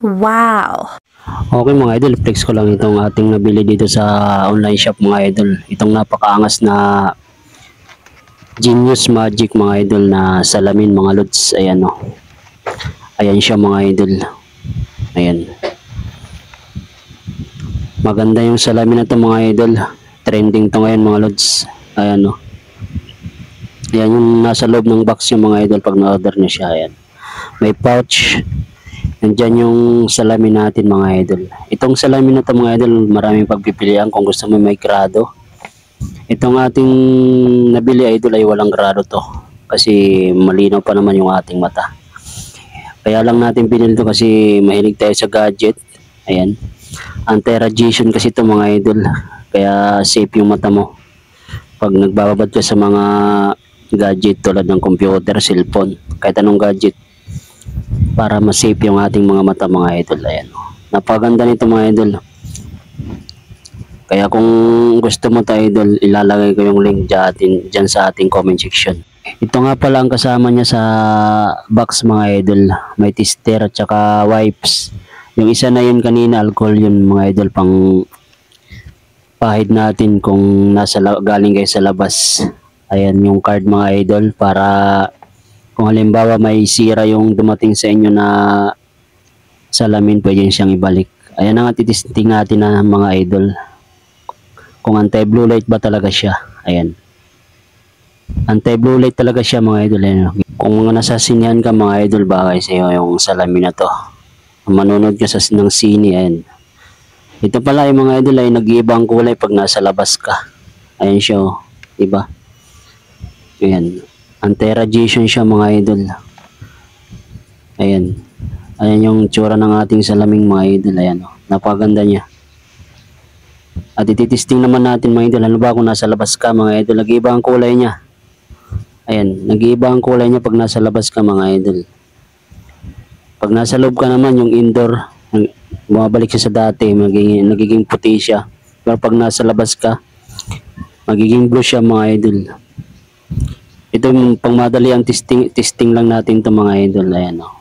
Wow! Okay mga idol, flex ko lang itong ating nabili dito sa online shop mga idol. Itong napakaangas na Genius Magic mga idol na salamin mga lods. Ayan o. Ayan siya mga idol. Ayan. Maganda yung salamin na to mga idol. Trending to ngayon mga lods. Ayan o. Ayan yung nasa loob ng box yung mga idol pag na-order nyo siya. Ayan. May pouch. Nandyan yung salamin natin mga idol. Itong salamin na to mga idol, maraming pagpipilian kung gusto mo may grado. Itong ating nabili idol ay walang grado to. Kasi malinaw pa naman yung ating mata. Kaya lang natin binili to kasi mahilig tayo sa gadget. Ayan. Anti-radiation kasi to mga idol. Kaya safe yung mata mo. Pag nagbababad ka sa mga gadget tulad ng computer, cellphone, kahit anong gadget. Para ma-safe yung ating mga mata mga idol. Ayan. Napaganda nito mga idol. Kaya kung gusto mo tayo idol, ilalagay ko yung link dyan sa ating comment section. Ito nga pala ang kasama niya sa box mga idol. May tester at saka wipes. Yung isa na yun kanina, alcohol yun mga idol, pang pahid natin kung galing kayo sa labas. Ayan yung card mga idol para kung halimbawa may sira yung dumating sa inyo na salamin, pwede siyang ibalik. Ayan ang titisting natin na mga idol. Kung anti-blue light ba talaga siya. Ayan. Anti-blue light talaga siya mga idol. Ayan. Kung mga nasasinyan ka mga idol, bagay sa iyo yung salamin na to. Manonood ka ng sine. Ayan. Ito pala yung mga idol ay nag-iibang kulay pag nasa labas ka. Ayan siya. Oh. Diba? Ayan. Anti-radiation siya mga idol. Ayan. Ayan yung tsura ng ating salaming mga idol. Ayan. Oh. Napaganda niya. At ititisting naman natin mga idol. Ano ba kung nasa labas ka mga idol? Nag-iiba ang kulay niya. Ayan. Nag-iiba ang kulay niya pag nasa labas ka mga idol. Pag nasa loob ka naman yung indoor, bumabalik siya sa dati. Nagiging puti siya. Pero pag nasa labas ka, magiging blue siya mga idol. Ito yung pangmadali ang testing lang natin ito mga idol. Ayan o.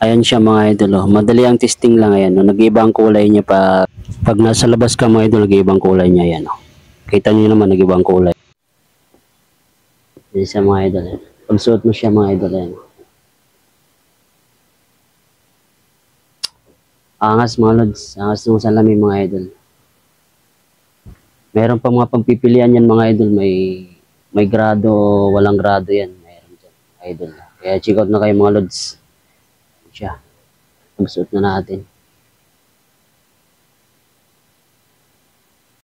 Ayan siya mga idol. Oh. Madali ang testing lang. Ayan. Oh. Nag-iba ang kulay niya pag nasa labas ka mga idol, nag-iba ang kulay niya. Ayan. Oh. Kita niyo naman, nag-iba ang kulay. Ayan siya mga idol. Ayan. Pag suot mo siya mga idol. Ayan. Angas mga lods. Angas ng salamin mga idol. Meron pa mga pagpipilian yan mga idol. May grado, walang grado yan. Meron dyan, idol. Kaya check out na kayo mga lods. Siya. Magsuot na natin.